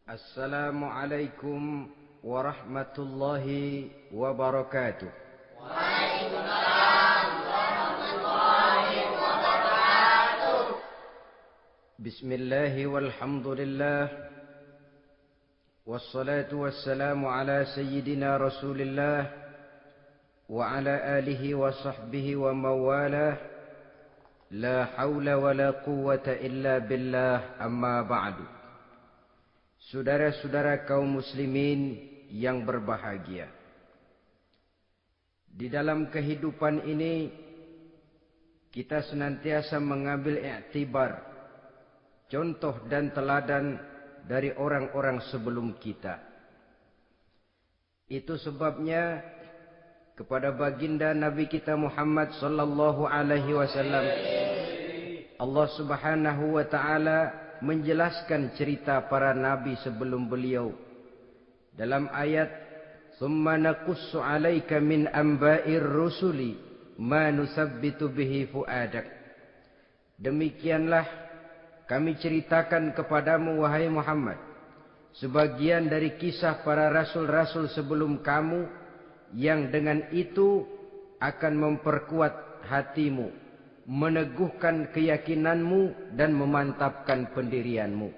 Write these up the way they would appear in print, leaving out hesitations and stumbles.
Assalamualaikum warahmatullahi wabarakatuh. Waalaikumsalam warahmatullahi wabarakatuh. Bismillahi walhamdulillah. Wassalatu wassalamu ala sayyidina Rasulillah wa ala alihi wa sahbihi wa mawalah. La hawla wa la quwwata illa billah, amma ba'du. Saudara-saudara kaum muslimin yang berbahagia, di dalam kehidupan ini kita senantiasa mengambil iktibar, contoh dan teladan dari orang-orang sebelum kita. Itu sebabnya kepada baginda Nabi kita Muhammad sallallahu alaihi wasallam Allah Subhanahu wa taala menjelaskan cerita para nabi sebelum beliau dalam ayat "Tsumma naqussu 'alaika min amba'ir rusuli ma nusabbitu bihi fu'adak." Demikianlah kami ceritakan kepadamu wahai Muhammad sebagian dari kisah para rasul-rasul sebelum kamu yang dengan itu akan memperkuat hatimu, meneguhkan keyakinanmu dan memantapkan pendirianmu.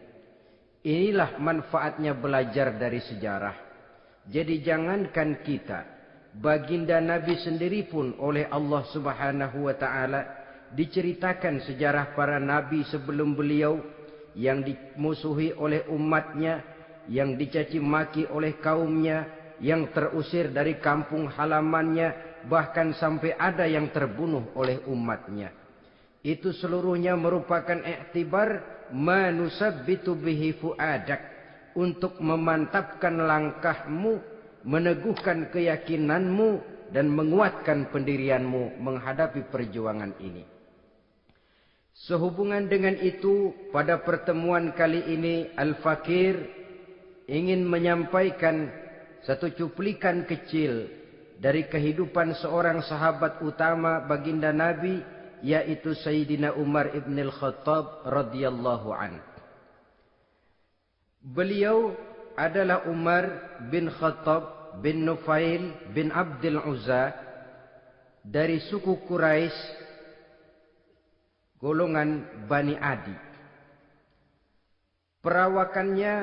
Inilah manfaatnya belajar dari sejarah. Jadi jangankan kita, baginda Nabi sendiri pun oleh Allah Subhanahu wa taala diceritakan sejarah para nabi sebelum beliau yang dimusuhi oleh umatnya, yang dicaci maki oleh kaumnya, yang terusir dari kampung halamannya, bahkan sampai ada yang terbunuh oleh umatnya. Itu seluruhnya merupakan iktibar manusabbitu bihi fuadak, untuk memantapkan langkahmu, meneguhkan keyakinanmu dan menguatkan pendirianmu menghadapi perjuangan ini. Sehubungan dengan itu, pada pertemuan kali ini Al-Fakir ingin menyampaikan satu cuplikan kecil dari kehidupan seorang sahabat utama baginda Nabi, yaitu Sayyidina Umar ibn al-Khattab radhiyallahu an. Beliau adalah Umar bin Khattab bin Nufail bin Abdul Uzza dari suku Quraisy golongan Bani Adi. Perawakannya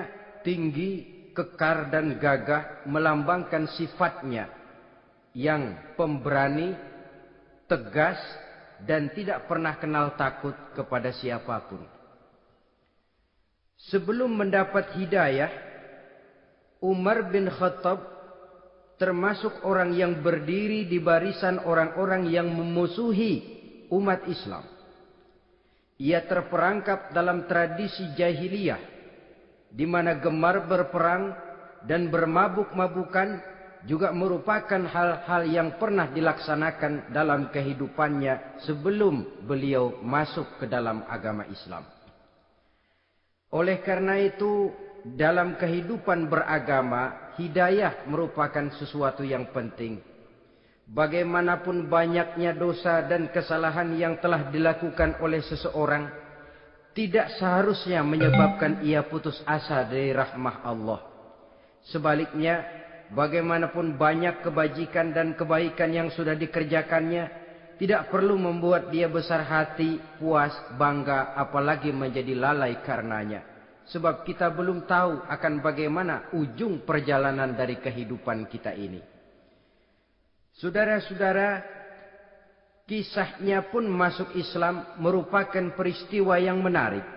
tinggi, kekar dan gagah, melambangkan sifatnya yang pemberani, tegas, dan tidak pernah kenal takut kepada siapapun. Sebelum mendapat hidayah, Umar bin Khattab termasuk orang yang berdiri di barisan orang-orang yang memusuhi umat Islam. Ia terperangkap dalam tradisi jahiliyah, di mana gemar berperang dan bermabuk-mabukan juga merupakan hal-hal yang pernah dilaksanakan dalam kehidupannya sebelum beliau masuk ke dalam agama Islam. Oleh karena itu, dalam kehidupan beragama, hidayah merupakan sesuatu yang penting. Bagaimanapun banyaknya dosa dan kesalahan yang telah dilakukan oleh seseorang, tidak seharusnya menyebabkan ia putus asa dari rahmah Allah. Sebaliknya, bagaimanapun banyak kebajikan dan kebaikan yang sudah dikerjakannya, tidak perlu membuat dia besar hati, puas, bangga, apalagi menjadi lalai karenanya. Sebab kita belum tahu akan bagaimana ujung perjalanan dari kehidupan kita ini. Saudara-saudara, kisahnya pun masuk Islam merupakan peristiwa yang menarik.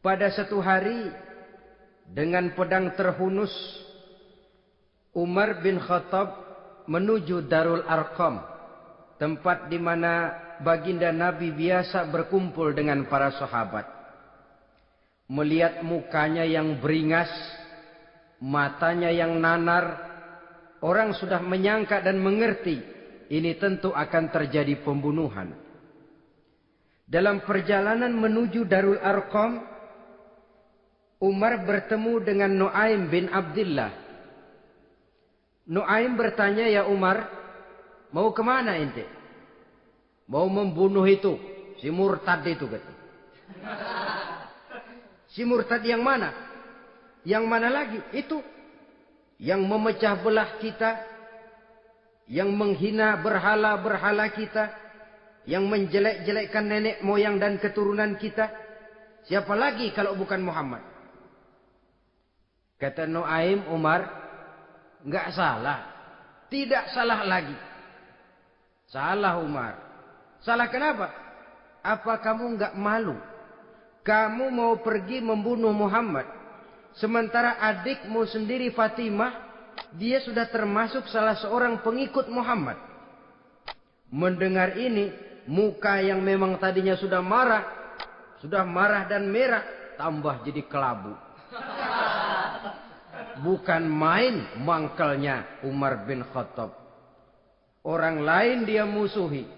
Pada satu hari, dengan pedang terhunus, Umar bin Khattab menuju Darul Arqam, tempat di mana baginda Nabi biasa berkumpul dengan para sahabat. Melihat mukanya yang beringas, matanya yang nanar, orang sudah menyangka dan mengerti ini tentu akan terjadi pembunuhan. Dalam perjalanan menuju Darul Arqam, Umar bertemu dengan Nuaim bin Abdullah. Nuaim bertanya, "Ya Umar, mau kemana ente?" "Mau membunuh itu, si murtad itu," kata. "Si murtad yang mana?" Yang mana lagi? Itu yang memecah belah kita, yang menghina berhala-berhala kita, yang menjelek-jelekkan nenek moyang dan keturunan kita. Siapa lagi kalau bukan Muhammad? Kata Nuaim Umar, enggak salah. Tidak salah lagi. Salah Umar. Salah kenapa? Apa kamu enggak malu? Kamu mau pergi membunuh Muhammad. Sementara adikmu sendiri Fatimah, dia sudah termasuk salah seorang pengikut Muhammad. Mendengar ini, muka yang memang tadinya sudah marah dan merah, tambah jadi kelabu. Bukan main mangkelnya Umar bin Khattab. Orang lain dia musuhi,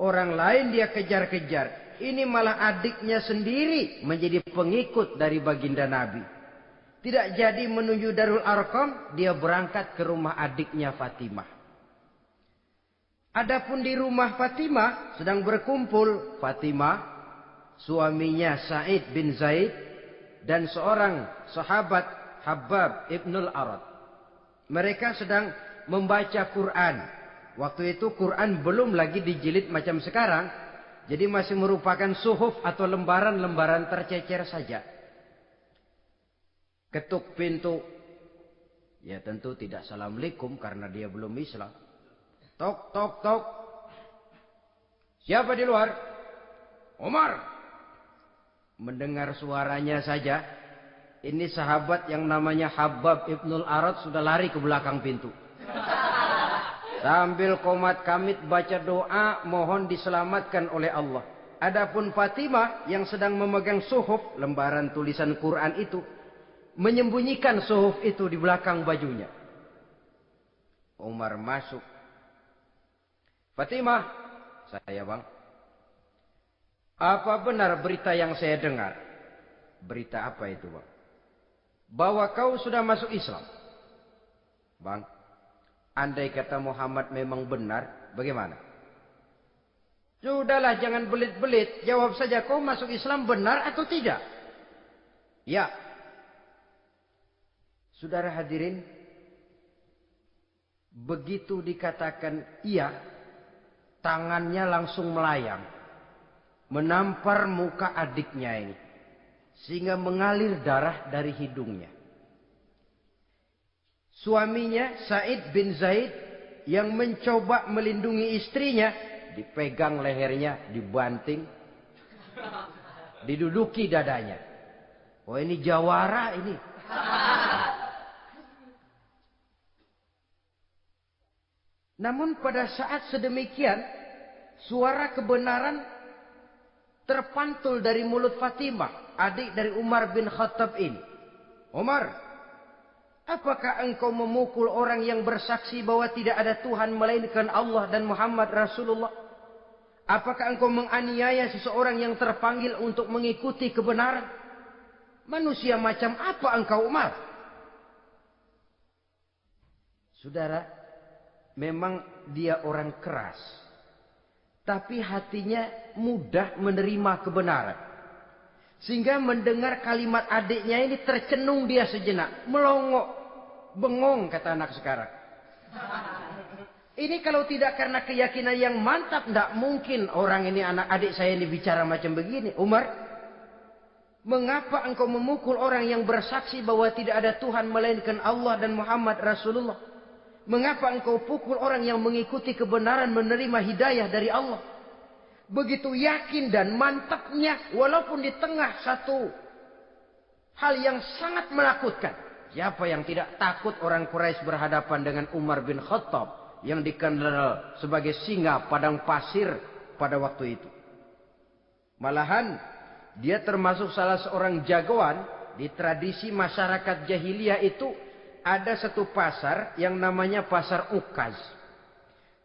orang lain dia kejar-kejar. Ini malah adiknya sendiri menjadi pengikut dari baginda Nabi. Tidak jadi menuju Darul Arqam, dia berangkat ke rumah adiknya Fatimah. Adapun di rumah Fatimah sedang berkumpul Fatimah, suaminya Sa'id bin Zaid, dan seorang sahabat Habbab ibnul Arad. Mereka sedang membaca Quran. Waktu itu Quran belum lagi dijilid macam sekarang, jadi masih merupakan suhuf atau lembaran-lembaran tercecer saja. Ketuk pintu. Ya tentu tidak assalamualaikum karena dia belum Islam. Tok, tok, tok. Siapa di luar? Umar. Mendengar suaranya saja, ini sahabat yang namanya Habbab ibnul Arad sudah lari ke belakang pintu. Sambil komat kamit baca doa mohon diselamatkan oleh Allah. Adapun Fatimah yang sedang memegang suhuf, lembaran tulisan Quran itu, menyembunyikan suhuf itu di belakang bajunya. Umar masuk. Fatimah, saya bang. Apa benar berita yang saya dengar? Berita apa itu bang? Bahwa kau sudah masuk Islam. Bang, andai kata Muhammad memang benar, bagaimana? Sudahlah jangan belit-belit. Jawab saja kau masuk Islam benar atau tidak? Ya. Saudara hadirin, begitu dikatakan iya, tangannya langsung melayang, menampar muka adiknya ini, sehingga mengalir darah dari hidungnya. Suaminya Sa'id bin Zaid yang mencoba melindungi istrinya, dipegang lehernya, dibanting, diduduki dadanya. Oh ini jawara ini. Namun pada saat sedemikian, suara kebenaran terpantul dari mulut Fatimah, adik dari Umar bin Khattab ini. Umar, apakah engkau memukul orang yang bersaksi bahwa tidak ada Tuhan melainkan Allah dan Muhammad Rasulullah? Apakah engkau menganiaya seseorang yang terpanggil untuk mengikuti kebenaran? Manusia macam apa engkau Umar? Saudara, memang dia orang keras. Tapi hatinya mudah menerima kebenaran. Sehingga mendengar kalimat adiknya ini tercenung dia sejenak. Melongo. Bengong kata anak sekarang. Ini kalau tidak karena keyakinan yang mantap. Tidak mungkin orang ini anak adik saya ini bicara macam begini. Umar, mengapa engkau memukul orang yang bersaksi bahwa tidak ada Tuhan melainkan Allah dan Muhammad Rasulullah? Mengapa engkau pukul orang yang mengikuti kebenaran menerima hidayah dari Allah? Begitu yakin dan mantapnya walaupun di tengah satu hal yang sangat menakutkan. Siapa yang tidak takut orang Quraisy berhadapan dengan Umar bin Khattab yang dikenal sebagai singa padang pasir pada waktu itu. Malahan dia termasuk salah seorang jagoan di tradisi masyarakat jahiliyah itu. Ada satu pasar yang namanya pasar Ukaz.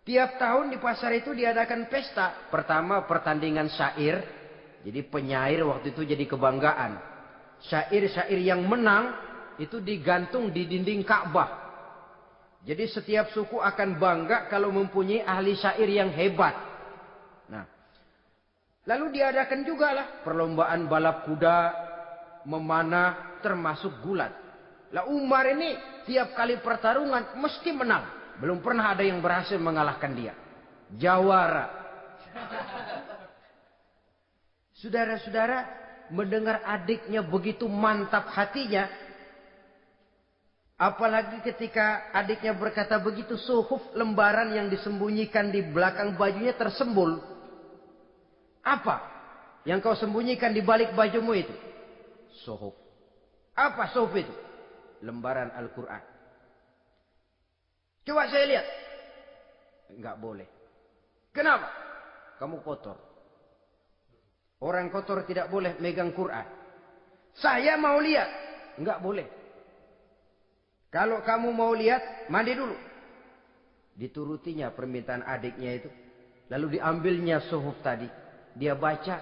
Tiap tahun di pasar itu diadakan pesta. Pertama pertandingan syair. Jadi penyair waktu itu jadi kebanggaan. Syair-syair yang menang itu digantung di dinding Ka'bah. Jadi setiap suku akan bangga kalau mempunyai ahli syair yang hebat. Nah, lalu diadakan juga lah perlombaan balap kuda, memanah, termasuk gulat. Lah Umar ini tiap kali pertarungan mesti menang. Belum pernah ada yang berhasil mengalahkan dia. Jawara. Saudara-saudara, mendengar adiknya begitu mantap hatinya. Apalagi ketika adiknya berkata begitu, suhuf, lembaran yang disembunyikan di belakang bajunya tersembul. Apa yang kau sembunyikan di balik bajumu itu? Suhuf. Apa suhuf itu? Lembaran Al-Quran. Coba saya lihat. Enggak boleh. Kenapa? Kamu kotor. Orang kotor tidak boleh megang Quran. Saya mau lihat. Enggak boleh. Kalau kamu mau lihat, mandi dulu. Diturutinya permintaan adiknya itu. Lalu diambilnya suhuf tadi. Dia baca.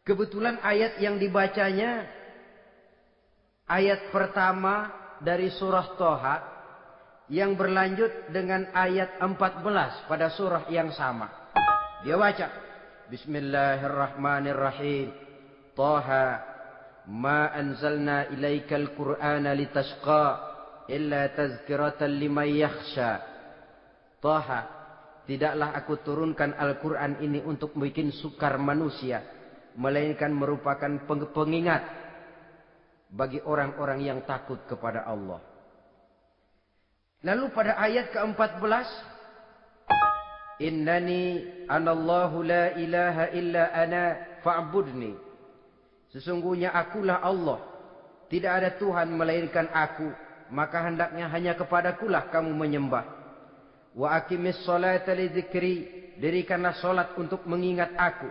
Kebetulan ayat yang dibacanya, ayat pertama dari surah Toha, yang berlanjut dengan ayat 14 pada surah yang sama. Dia baca. Bismillahirrahmanirrahim. Toha. Ma anzalna ilaikal Qur'ana litashqa illa tazkiratan liman yakhsha. Taha, tidaklah aku turunkan Al-Quran ini untuk bikin sukar manusia, melainkan merupakan pengingat bagi orang-orang yang takut kepada Allah. Lalu pada ayat ke-14, Innani anallahu la ilaha illa ana fa'budni. Sesungguhnya akulah Allah. Tidak ada Tuhan melainkan aku. Maka hendaknya hanya kepadakulah kamu menyembah. Wa aqimis salata li dzikri. Dirikanlah salat untuk mengingat aku.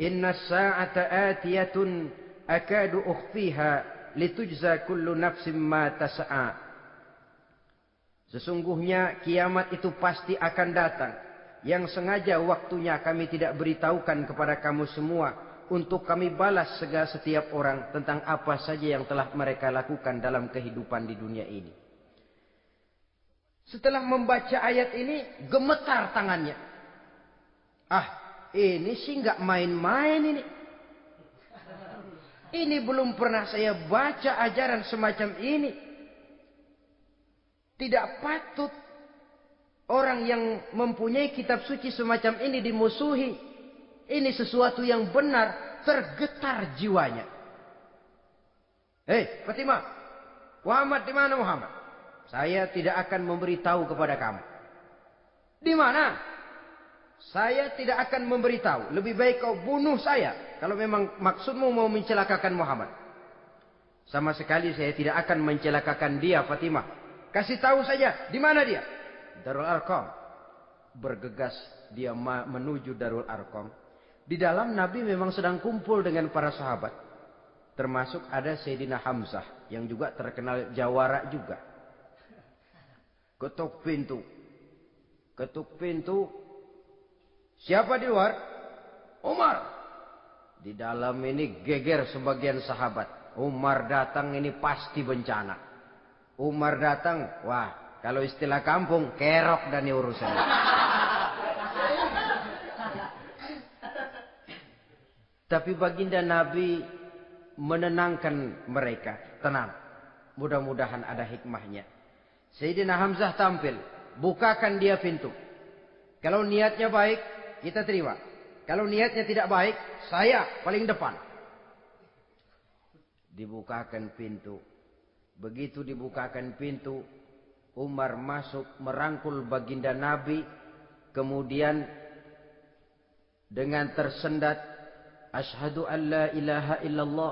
Inna sa'ata atiyatun akadu ukhfiha litujza kullu nafsim ma tas'a. Sesungguhnya kiamat itu pasti akan datang. Yang sengaja waktunya kami tidak beritahukan kepada kamu semua. Untuk kami balas segala setiap orang tentang apa saja yang telah mereka lakukan dalam kehidupan di dunia ini. Setelah membaca ayat ini, gemetar tangannya. Ah, ini sih nggak main-main ini. Ini belum pernah saya baca ajaran semacam ini. Tidak patut orang yang mempunyai kitab suci semacam ini dimusuhi. Ini sesuatu yang benar, tergetar jiwanya. Hei, Fatimah, Muhammad di mana Muhammad? Saya tidak akan memberitahu kepada kamu. Di mana? Saya tidak akan memberitahu. Lebih baik kau bunuh saya kalau memang maksudmu mau mencelakakan Muhammad. Sama sekali saya tidak akan mencelakakan dia, Fatimah. Kasih tahu saja, di mana dia? Darul Arqam. Bergegas dia menuju Darul Arqam. Di dalam Nabi memang sedang kumpul dengan para sahabat. Termasuk ada Sayyidina Hamzah. Yang juga terkenal jawara juga. Ketuk pintu. Ketuk pintu. Siapa di luar? Umar. Di dalam ini geger sebagian sahabat. Umar datang ini pasti bencana. Umar datang. Wah, kalau istilah kampung, kerok dan urusannya. Tapi baginda Nabi menenangkan mereka. Tenang. Mudah-mudahan ada hikmahnya. Sayyidina Hamzah tampil. Bukakan dia pintu. Kalau niatnya baik, kita terima. Kalau niatnya tidak baik, saya paling depan. Dibukakan pintu. Begitu dibukakan pintu, Umar masuk merangkul baginda Nabi. Kemudian dengan tersendat, Ashhadu an la ilaha illallah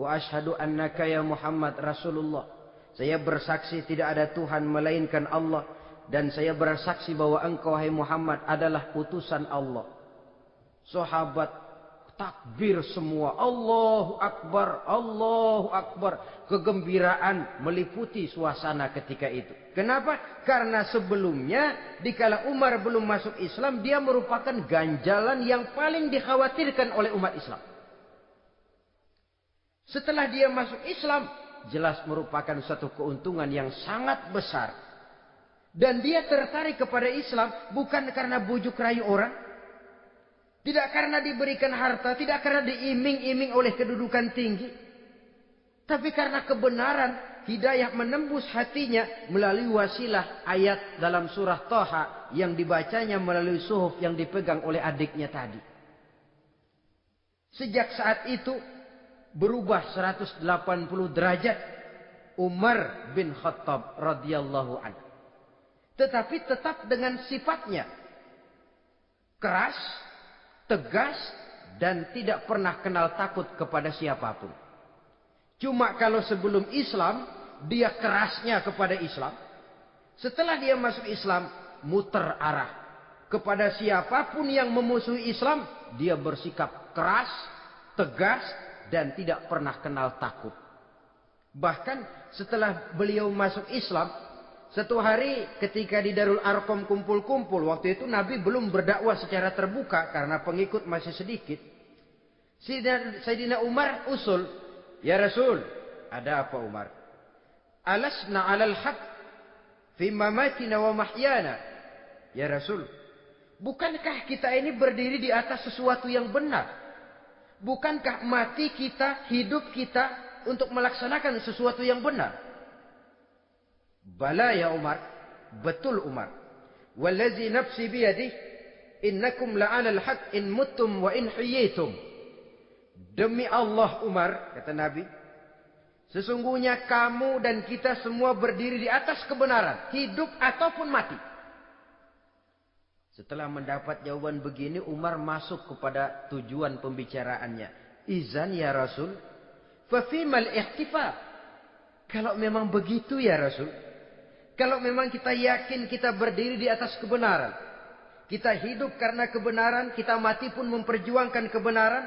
wa ashhadu annaka ya Muhammad Rasulullah. Saya bersaksi tidak ada Tuhan melainkan Allah. Dan saya bersaksi bahwa engkau hai Muhammad adalah utusan Allah. Sahabat takbir semua. Allahu Akbar, Allahu Akbar. Kegembiraan meliputi suasana ketika itu. Kenapa? Karena sebelumnya dikala Umar belum masuk Islam, dia merupakan ganjalan yang paling dikhawatirkan oleh umat Islam. Setelah dia masuk Islam, jelas merupakan suatu keuntungan yang sangat besar. Dan dia tertarik kepada Islam bukan karena bujuk rayu orang. Tidak karena diberikan harta, tidak karena diiming-iming oleh kedudukan tinggi. Tapi karena kebenaran hidayah menembus hatinya melalui wasilah ayat dalam surah Thaha yang dibacanya melalui suhuf yang dipegang oleh adiknya tadi. Sejak saat itu berubah 180 derajat Umar bin Khattab radhiyallahu anhu. Tetapi tetap dengan sifatnya keras, tegas, dan tidak pernah kenal takut kepada siapapun. Cuma kalau sebelum Islam, dia kerasnya kepada Islam. Setelah dia masuk Islam, muter arah. Kepada siapapun yang memusuhi Islam, dia bersikap keras, tegas, dan tidak pernah kenal takut. Bahkan setelah beliau masuk Islam, satu hari ketika di Darul Arqam kumpul-kumpul, waktu itu Nabi belum berdakwah secara terbuka karena pengikut masih sedikit. Sayyidina Umar usul, "Ya Rasul, ada apa Umar? Alasna 'alal haq fi mamatina wa mahyana." Ya Rasul, bukankah kita ini berdiri di atas sesuatu yang benar? Bukankah mati kita, hidup kita untuk melaksanakan sesuatu yang benar? Bala ya Umar, betul Umar. Wallazi nafsi biyadih, innakum la'alal haq in muttum wa in hiyitum. Demi Allah Umar, kata Nabi, sesungguhnya kamu dan kita semua berdiri di atas kebenaran, hidup ataupun mati. Setelah mendapat jawaban begini, Umar masuk kepada tujuan pembicaraannya. Izan ya Rasul, fa fimal ihtifal. Kalau memang begitu ya Rasul, kalau memang kita yakin kita berdiri di atas kebenaran, kita hidup karena kebenaran, kita mati pun memperjuangkan kebenaran,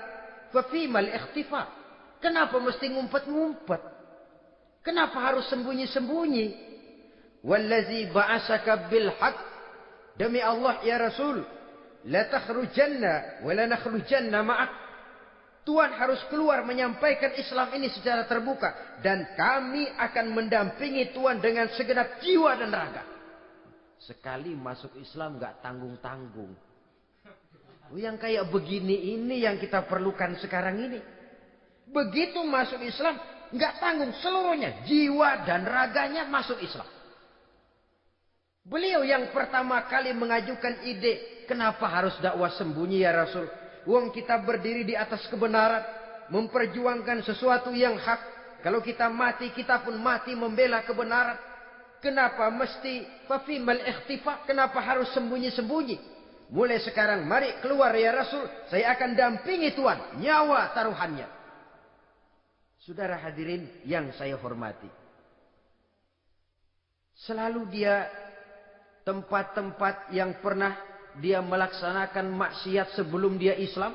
fa fimal ihtifal. Kenapa mesti ngumpet-ngumpet? Kenapa harus sembunyi-sembunyi? Wallazi ba'asaka bil haqq, demi Allah ya Rasul, la takhrujanna wa la nakhrujanna ma'ak. Tuhan harus keluar menyampaikan Islam ini secara terbuka, dan kami akan mendampingi Tuhan dengan segenap jiwa dan raga. Sekali masuk Islam gak tanggung-tanggung. Yang kayak begini ini yang kita perlukan sekarang ini. Begitu masuk Islam gak tanggung seluruhnya, jiwa dan raganya masuk Islam. Beliau yang pertama kali mengajukan ide, kenapa harus dakwah sembunyi ya Rasul? Wong kita berdiri di atas kebenaran, memperjuangkan sesuatu yang hak. Kalau kita mati, kita pun mati membela kebenaran. Kenapa mesti fafimal ikhtifa? Kenapa harus sembunyi-sembunyi? Mulai sekarang mari keluar ya Rasul, saya akan dampingi Tuhan, nyawa taruhannya. Saudara hadirin yang saya hormati, selalu dia tempat-tempat yang pernah dia melaksanakan maksiat sebelum dia Islam,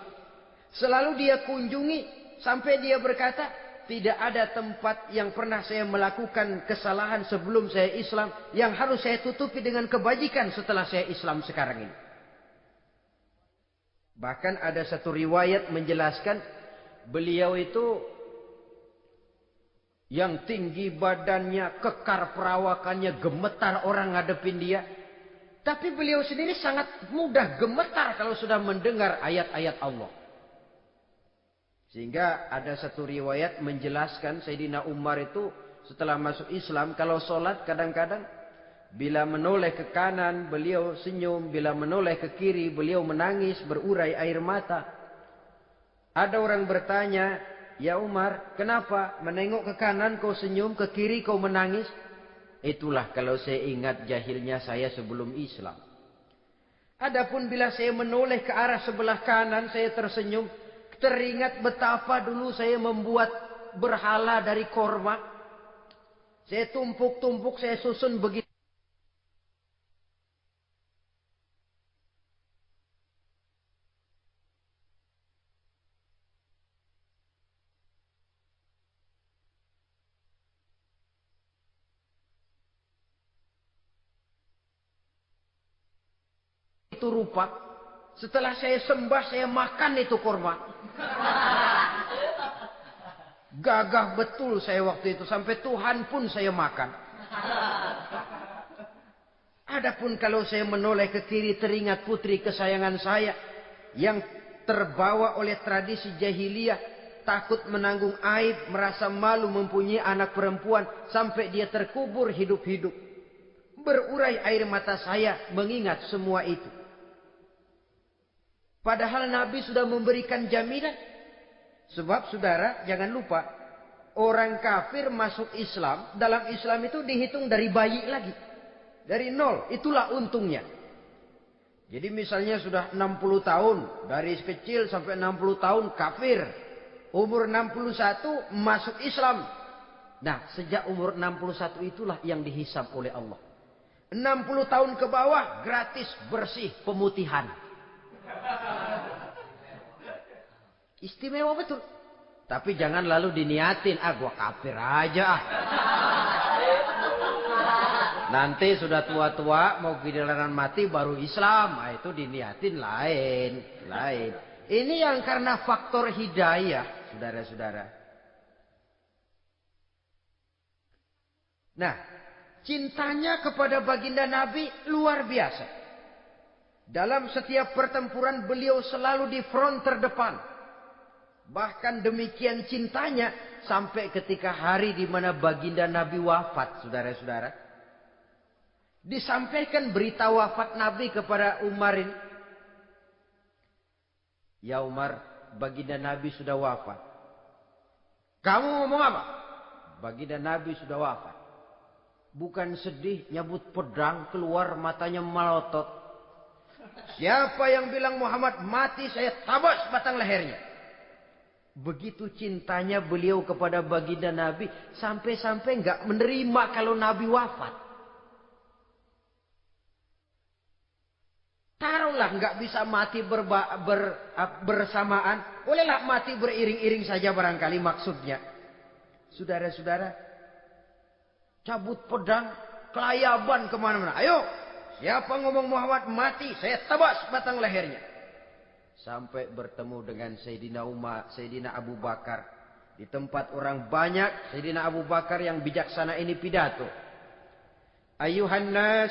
selalu dia kunjungi sampai dia berkata, tidak ada tempat yang pernah saya melakukan kesalahan sebelum saya Islam yang harus saya tutupi dengan kebajikan setelah saya Islam sekarang ini. Bahkan ada satu riwayat menjelaskan beliau itu yang tinggi badannya, kekar perawakannya, gemetar orang ngadepin dia. Tapi beliau sendiri sangat mudah gemetar kalau sudah mendengar ayat-ayat Allah. Sehingga ada satu riwayat menjelaskan Sayyidina Umar itu setelah masuk Islam, kalau sholat kadang-kadang bila menoleh ke kanan beliau senyum, bila menoleh ke kiri beliau menangis berurai air mata. Ada orang bertanya, ya Umar, kenapa menengok ke kanan kau senyum, ke kiri kau menangis? Itulah kalau saya ingat jahilnya saya sebelum Islam. Adapun bila saya menoleh ke arah sebelah kanan saya tersenyum, teringat betapa dulu saya membuat berhala dari korma. Saya tumpuk-tumpuk, saya susun begitu. Itu rupa. Setelah saya sembah, saya makan itu korma. Gagah betul saya waktu itu. Sampai Tuhan pun saya makan. Adapun kalau saya menoleh ke kiri, teringat putri kesayangan saya yang terbawa oleh tradisi jahiliyah. takut menanggung aib, merasa malu mempunyai anak perempuan sampai dia terkubur hidup-hidup. Berurai air mata saya mengingat semua itu. Padahal Nabi sudah memberikan jaminan. Sebab saudara jangan lupa, orang kafir masuk Islam, dalam Islam itu dihitung dari bayi lagi. Dari nol, itulah untungnya. Jadi misalnya sudah 60 tahun, dari kecil sampai 60 tahun kafir. Umur 61 masuk Islam. Nah, sejak umur 61 itulah yang dihisab oleh Allah. 60 tahun ke bawah gratis bersih pemutihan. Istimewa betul. Tapi jangan lalu diniatin, gua kafir aja ah. Nanti sudah tua-tua mau giliran mati baru Islam. Nah, itu diniatin lain. Ini yang karena faktor hidayah, saudara-saudara. Nah, cintanya kepada baginda Nabi luar biasa. Dalam setiap pertempuran beliau selalu di front terdepan. Bahkan demikian cintanya sampai ketika hari di mana baginda Nabi wafat, saudara-saudara. Disampaikan berita wafat Nabi kepada Umar ini. Ya Umar, baginda Nabi sudah wafat. Kamu ngomong apa? Baginda Nabi sudah wafat. Bukan sedih, nyabut pedang, keluar matanya melotot. Siapa yang bilang Muhammad mati, saya tabas batang lehernya. Begitu cintanya beliau kepada baginda Nabi, sampai-sampai nggak menerima kalau Nabi wafat. Taruhlah nggak bisa mati bersamaan, bolehlah mati beriring-iring saja barangkali maksudnya. Saudara-saudara, cabut pedang, kelayaban kemana-mana. Ayo, siapa ngomong Muhammad mati, saya tabas batang lehernya. Sampai bertemu dengan Sayyidina Umar, Sayyidina Abu Bakar. Di tempat orang banyak, Sayyidina Abu Bakar yang bijaksana ini pidato. Ayuhan nas,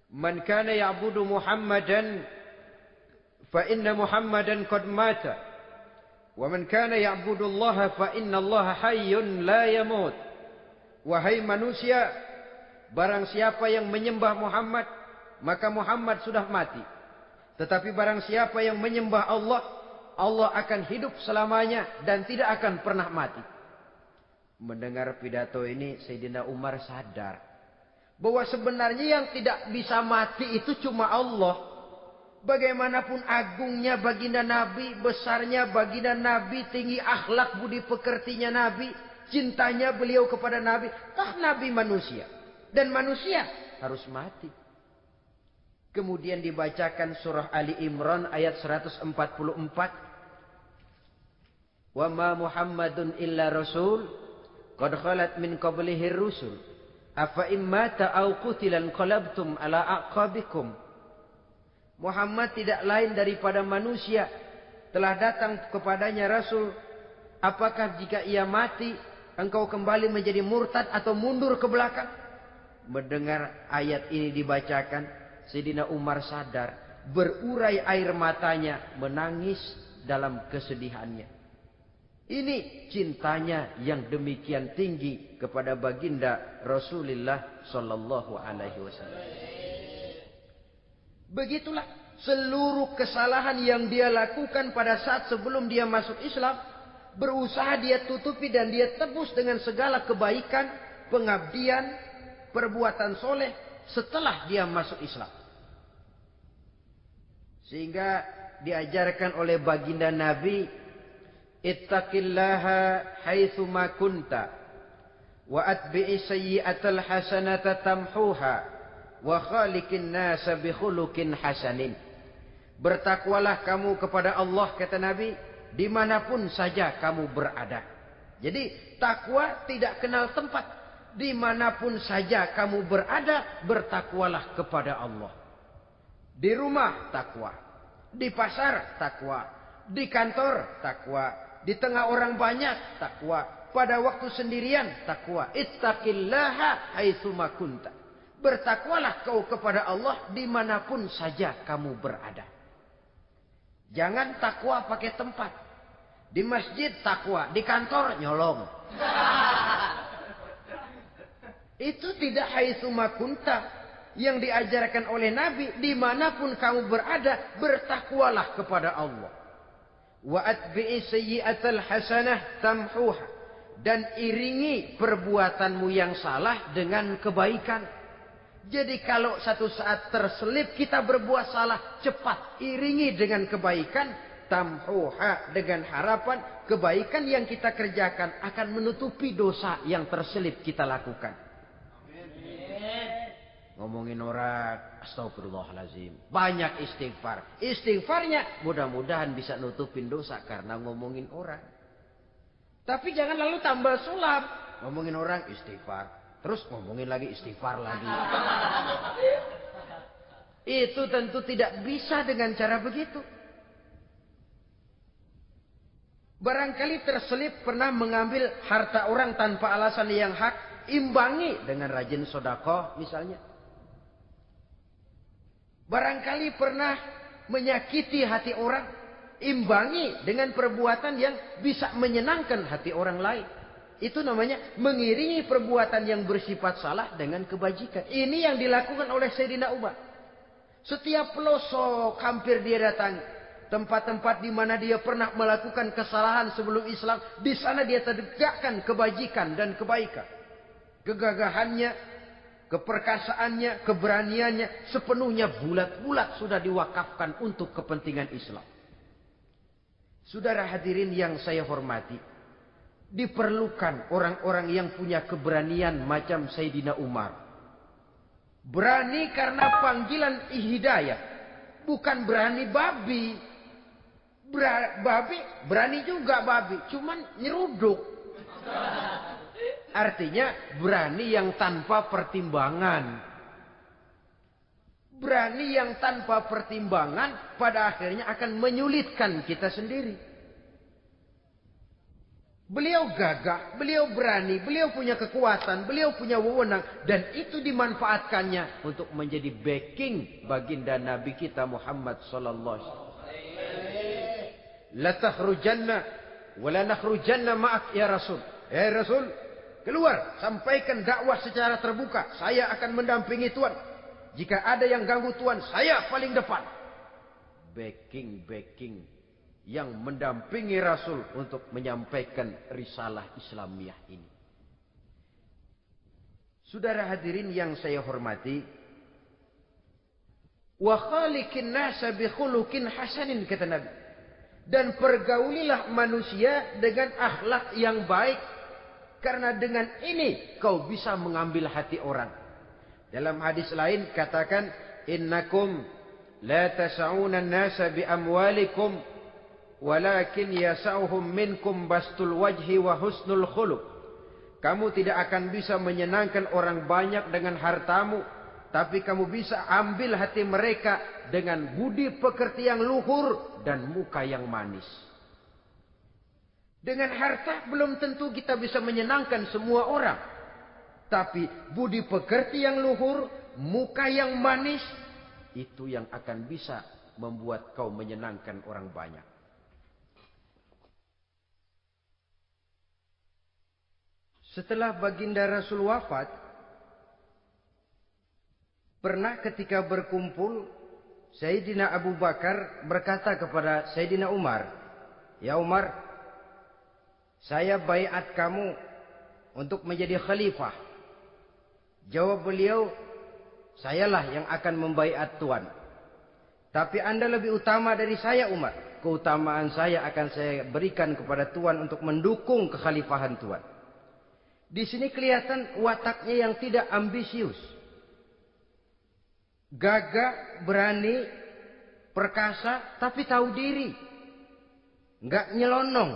man kana ya'budu Muhammadan, fa inna Muhammadan qad mata. Wa man kana ya'budu Allah, fa inna Allah hayyun la yamut. Wahai manusia, barang siapa yang menyembah Muhammad, maka Muhammad sudah mati. Tetapi barang siapa yang menyembah Allah, Allah akan hidup selamanya dan tidak akan pernah mati. Mendengar pidato ini, Sayyidina Umar sadar bahwa sebenarnya yang tidak bisa mati itu cuma Allah. Bagaimanapun agungnya baginda Nabi, besarnya baginda Nabi, tinggi akhlak budi pekertinya Nabi, cintanya beliau kepada Nabi, Nabi manusia. Dan manusia harus mati. Kemudian dibacakan surah Ali Imran ayat 144. Wa ma Muhammadun illa rasul qad khalat min qablihi rusul afa immata aw qutilan qalabtum ala aqabikum. Muhammad tidak lain daripada manusia, telah datang kepadanya rasul. Apakah jika ia mati engkau kembali menjadi murtad atau mundur ke belakang? Mendengar ayat ini dibacakan, Sayyidina Umar sadar, berurai air matanya, menangis dalam kesedihannya. Ini cintanya yang demikian tinggi kepada baginda Rasulullah sallallahu alaihi wasallam. Begitulah seluruh kesalahan yang dia lakukan pada saat sebelum dia masuk Islam, berusaha dia tutupi dan dia tebus dengan segala kebaikan, pengabdian, perbuatan soleh setelah dia masuk Islam. Sehingga diajarkan oleh baginda Nabi, ittaqillaha haitsu ma kunta wa atbi'is sayyi'atal hasanata tamhuha wa khaliqin nasa bi khuluqin hasanin. Bertakwalah kamu kepada Allah, kata Nabi, dimanapun saja kamu berada. Jadi takwa tidak kenal tempat. Dimanapun saja kamu berada, bertakwalah kepada Allah. Di rumah takwa, di pasar takwa, di kantor takwa, di tengah orang banyak takwa, pada waktu sendirian takwa. Ittaqillaha haitsu ma kunta. Bertakwalah kau kepada Allah dimanapun saja kamu berada. Jangan takwa pakai tempat. Di masjid takwa, di kantor nyolong. Itu tidak haitsu makunta. Yang diajarkan oleh Nabi, dimanapun kamu berada, bertakwalah kepada Allah. Wa atbi'i sayyi'atal hasanah tamhuha. Dan iringi perbuatanmu yang salah dengan kebaikan. Jadi kalau satu saat terselip kita berbuat salah, cepat iringi dengan kebaikan. Tamhuha, dengan harapan kebaikan yang kita kerjakan akan menutupi dosa yang terselip kita lakukan. Ngomongin orang, astagfirullahalazim. Banyak istighfar. Istighfarnya mudah-mudahan bisa nutupin dosa karena ngomongin orang. Tapi jangan lalu tambah sulap. Ngomongin orang istighfar. Terus ngomongin lagi istighfar lagi. Itu tentu tidak bisa dengan cara begitu. Barangkali terselip pernah mengambil harta orang tanpa alasan yang hak. Imbangi dengan rajin sedekah misalnya. Barangkali pernah menyakiti hati orang. Imbangi dengan perbuatan yang bisa menyenangkan hati orang lain. Itu namanya mengiringi perbuatan yang bersifat salah dengan kebajikan. Ini yang dilakukan oleh Sayyidina Umar. Setiap pelosok hampir dia datangi. Tempat-tempat di mana dia pernah melakukan kesalahan sebelum Islam. Di sana dia tegakkan kebajikan dan kebaikan. Kegagahannya, keperkasaannya, keberaniannya sepenuhnya bulat-bulat sudah diwakafkan untuk kepentingan Islam. Saudara hadirin yang saya hormati, diperlukan orang-orang yang punya keberanian macam Sayyidina Umar. Berani karena panggilan hidayah, bukan berani babi. Babi berani juga babi, cuman nyeruduk. Artinya berani yang tanpa pertimbangan. Berani yang tanpa pertimbangan pada akhirnya akan menyulitkan kita sendiri. Beliau gagah, beliau berani, beliau punya kekuatan, beliau punya wewenang. Dan itu dimanfaatkannya untuk menjadi backing baginda Nabi kita Muhammad sallallahu alaihi wasallam. La takhrujanna wa la nakhrujanna ma'ak ya Rasul. Ya Rasul, keluar, sampaikan dakwah secara terbuka. Saya akan mendampingi Tuhan. Jika ada yang ganggu Tuhan, saya paling depan. Backing yang mendampingi Rasul untuk menyampaikan risalah Islamiyah ini. Saudara hadirin yang saya hormati, wa khaliqin nasa bi khuluqin hasanin, kata Nabi. Dan pergaulilah manusia dengan akhlak yang baik. Karena dengan ini kau bisa mengambil hati orang. Dalam hadis lain katakan, innakum la tas'una an-nasa bi amwalikum walakin yas'uhum minkum bastul wajhi wa husnul khuluq. Kamu tidak akan bisa menyenangkan orang banyak dengan hartamu, tapi kamu bisa ambil hati mereka dengan budi pekerti yang luhur dan muka yang manis. Dengan harta belum tentu kita bisa menyenangkan semua orang. Tapi budi pekerti yang luhur, muka yang manis, itu yang akan bisa membuat kau menyenangkan orang banyak. Setelah baginda Rasul wafat, pernah ketika berkumpul, Sayyidina Abu Bakar berkata kepada Sayyidina Umar, "Ya Umar, saya baiat kamu untuk menjadi khalifah." Jawab beliau, "Sayalah yang akan membaiat Tuan. Tapi Anda lebih utama dari saya, Umar. Keutamaan saya akan saya berikan kepada Tuan untuk mendukung kekhalifahan Tuan." Di sini kelihatan wataknya yang tidak ambisius. Gagah, berani, perkasa, tapi tahu diri. Enggak nyelonong.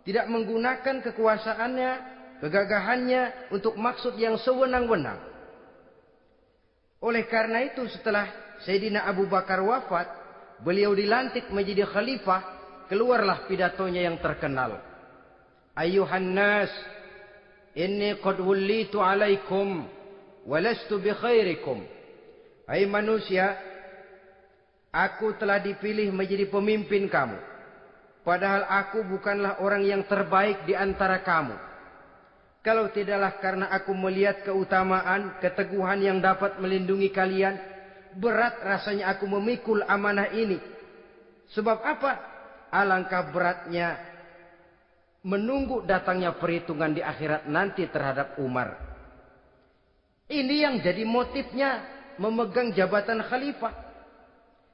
Tidak menggunakan kekuasaannya, kegagahannya untuk maksud yang sewenang-wenang. Oleh karena itu setelah Sayyidina Abu Bakar wafat, beliau dilantik menjadi khalifah, keluarlah pidatonya yang terkenal. Ayuhan nas, inni qad wullitu alaikum walastu bi khairikum. Hai manusia, aku telah dipilih menjadi pemimpin kamu. Padahal aku bukanlah orang yang terbaik di antara kamu. Kalau tidaklah karena aku melihat keutamaan, keteguhan yang dapat melindungi kalian, berat rasanya aku memikul amanah ini. Sebab apa? Alangkah beratnya menunggu datangnya perhitungan di akhirat nanti terhadap Umar. Ini yang jadi motifnya memegang jabatan khalifah.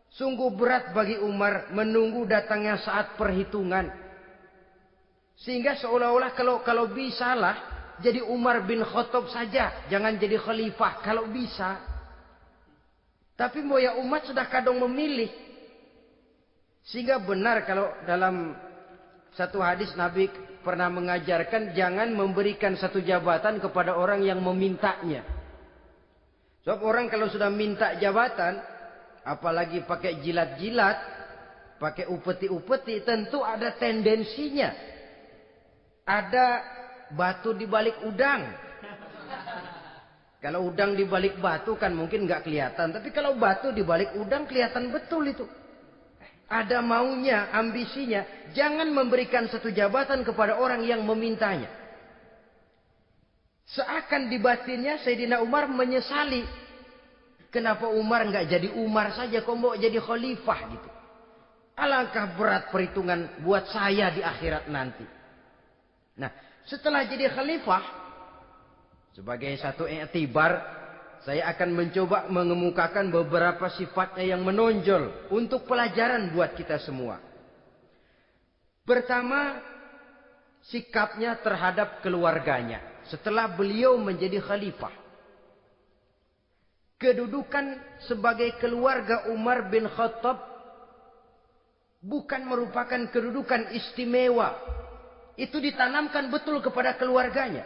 Sungguh berat bagi Umar menunggu datangnya saat perhitungan. Sehingga seolah-olah kalau bisalah jadi Umar bin Khattab saja, jangan jadi khalifah kalau bisa. Tapi moya umat sudah kadang memilih. Sehingga benar kalau dalam satu hadis Nabi pernah mengajarkan jangan memberikan satu jabatan kepada orang yang memintanya. Sebab orang kalau sudah minta jabatan, apalagi pakai jilat-jilat, pakai upeti-upeti, tentu ada tendensinya. Ada batu di balik udang. Kalau udang di balik batu kan mungkin nggak kelihatan. Tapi kalau batu di balik udang kelihatan betul itu. Ada maunya, ambisinya. Jangan memberikan satu jabatan kepada orang yang memintanya. Seakan di batinnya Sayyidina Umar menyesali. Kenapa Umar nggak jadi Umar saja, kok mau jadi khalifah gitu. Alangkah berat perhitungan buat saya di akhirat nanti. Nah, setelah jadi khalifah, sebagai satu i'tibar, saya akan mencoba mengemukakan beberapa sifatnya yang menonjol untuk pelajaran buat kita semua. Pertama, sikapnya terhadap keluarganya setelah beliau menjadi khalifah. Kedudukan sebagai keluarga Umar bin Khattab bukan merupakan kedudukan istimewa. Itu ditanamkan betul kepada keluarganya.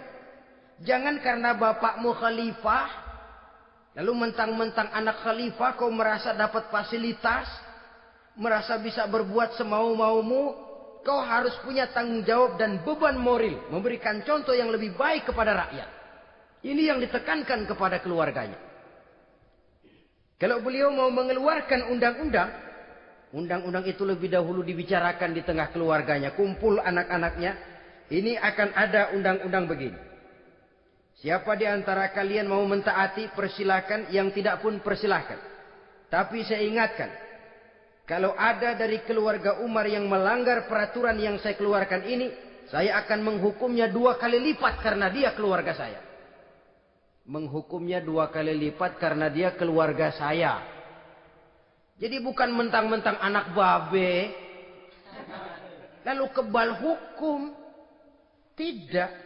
Jangan karena bapakmu khalifah, lalu mentang-mentang anak khalifah kau merasa dapat fasilitas, merasa bisa berbuat semau-maumu, kau harus punya tanggung jawab dan beban moral, memberikan contoh yang lebih baik kepada rakyat. Ini yang ditekankan kepada keluarganya. Kalau beliau mau mengeluarkan undang-undang, undang-undang itu lebih dahulu dibicarakan di tengah keluarganya, kumpul anak-anaknya, ini akan ada undang-undang begini. Siapa di antara kalian mau mentaati, persilakan. Yang tidak pun persilakan. Tapi saya ingatkan, kalau ada dari keluarga Umar yang melanggar peraturan yang saya keluarkan ini, saya akan menghukumnya 2 kali lipat karena dia keluarga saya. Menghukumnya 2 kali lipat karena dia keluarga saya. Jadi bukan mentang-mentang anak babe, lalu kebal hukum. Tidak.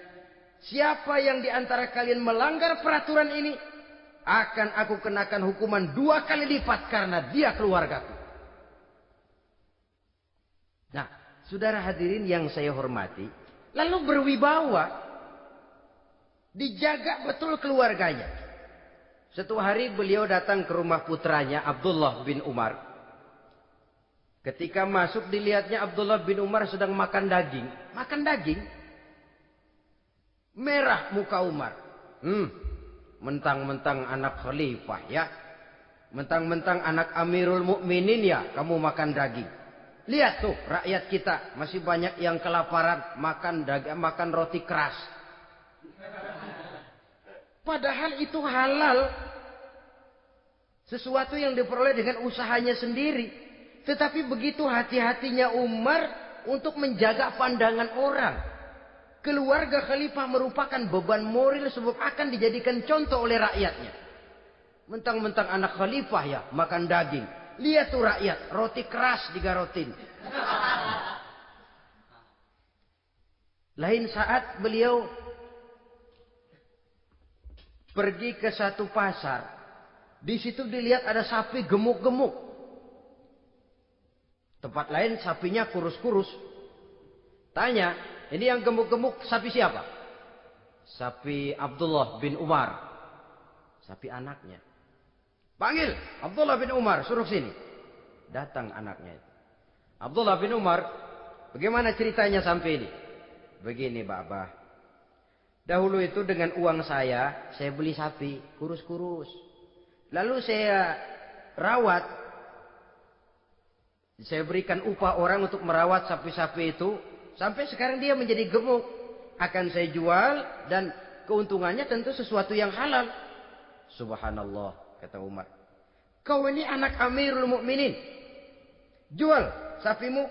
Siapa yang di antara kalian melanggar peraturan ini, akan aku kenakan hukuman 2 kali lipat karena dia keluargaku. Nah, saudara hadirin yang saya hormati, lalu berwibawa, dijaga betul keluarganya. Suatu hari beliau datang ke rumah putranya Abdullah bin Umar. Ketika masuk dilihatnya Abdullah bin Umar sedang makan daging. Makan daging. Merah muka Umar. Mentang-mentang anak khalifah ya. Mentang-mentang anak Amirul Mukminin ya, kamu makan daging. Lihat tuh rakyat kita masih banyak yang kelaparan, makan roti keras. Padahal itu halal. Sesuatu yang diperoleh dengan usahanya sendiri. Tetapi begitu hati-hatinya Umar untuk menjaga pandangan orang. Keluarga khalifah merupakan beban moral sebab akan dijadikan contoh oleh rakyatnya. Mentang-mentang anak khalifah ya makan daging. Lihat tuh rakyat, roti keras digarotin. Lain saat beliau pergi ke satu pasar. Di situ dilihat ada sapi gemuk-gemuk. Tempat lain sapinya kurus-kurus. Tanya, ini yang gemuk-gemuk sapi siapa? Sapi Abdullah bin Umar. Sapi anaknya. Panggil Abdullah bin Umar, suruh sini. Datang anaknya itu. Abdullah bin Umar, bagaimana ceritanya sampai ini? Begini, Bapak. Dahulu itu dengan uang saya beli sapi kurus-kurus. Lalu saya rawat Saya berikan upah orang untuk merawat sapi-sapi itu. Sampai sekarang dia menjadi gemuk. Akan saya jual dan keuntungannya tentu sesuatu yang halal. Subhanallah, kata Umar. Kau ini anak Amirul Mukminin. Jual sapimu.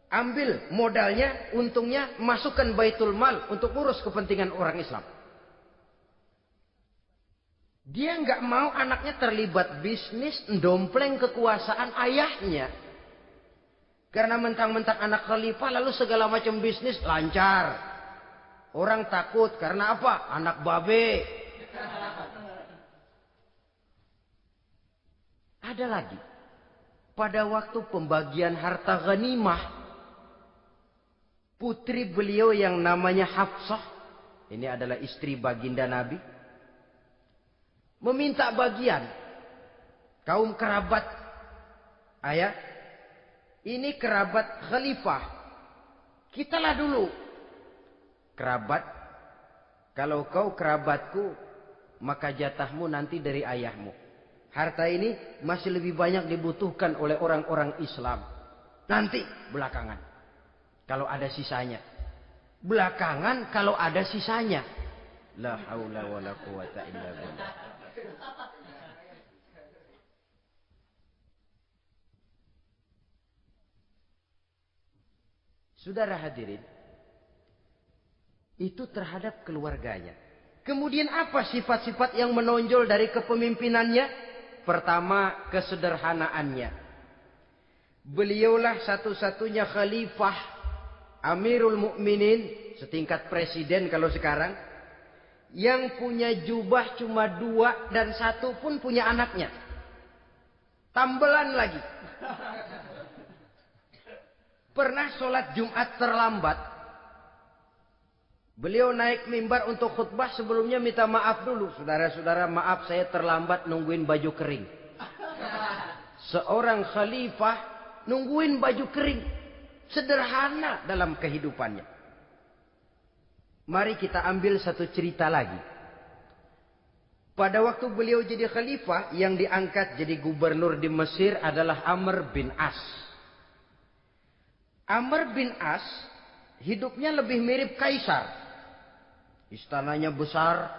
Ambil modalnya, untungnya, masukkan Baitul Mal untuk urus kepentingan orang Islam. Dia nggak mau anaknya terlibat bisnis, ndompleng kekuasaan ayahnya. Karena mentang-mentang anak khalifah lalu segala macam bisnis lancar. Orang takut karena apa? Anak babe. Ada lagi. Pada waktu pembagian harta ghanimah, putri beliau yang namanya Hafsah, ini adalah istri baginda Nabi, meminta bagian. Kaum kerabat ayah, ini kerabat khalifah, kitalah dulu. Kerabat, kalau kau kerabatku, maka jatahmu nanti dari ayahmu. Harta ini masih lebih banyak dibutuhkan oleh orang-orang Islam. Nanti belakangan, kalau ada sisanya. Belakangan kalau ada sisanya. La haula wala quwata illa billah. Saudara hadirin, itu terhadap keluarganya. Kemudian apa sifat-sifat yang menonjol dari kepemimpinannya? Pertama, kesederhanaannya. Beliaulah satu-satunya khalifah, Amirul Mukminin, setingkat presiden kalau sekarang, yang punya jubah cuma 2 dan 1 pun punya anaknya. Tambelan lagi. Pernah sholat Jumat terlambat. Beliau naik mimbar untuk khutbah, sebelumnya minta maaf dulu. Saudara-saudara, maaf saya terlambat nungguin baju kering. Seorang khalifah nungguin baju kering. Sederhana dalam kehidupannya. Mari kita ambil satu cerita lagi. Pada waktu beliau jadi khalifah, yang diangkat jadi gubernur di Mesir adalah Amr bin As. Amr bin As hidupnya lebih mirip kaisar. Istananya besar,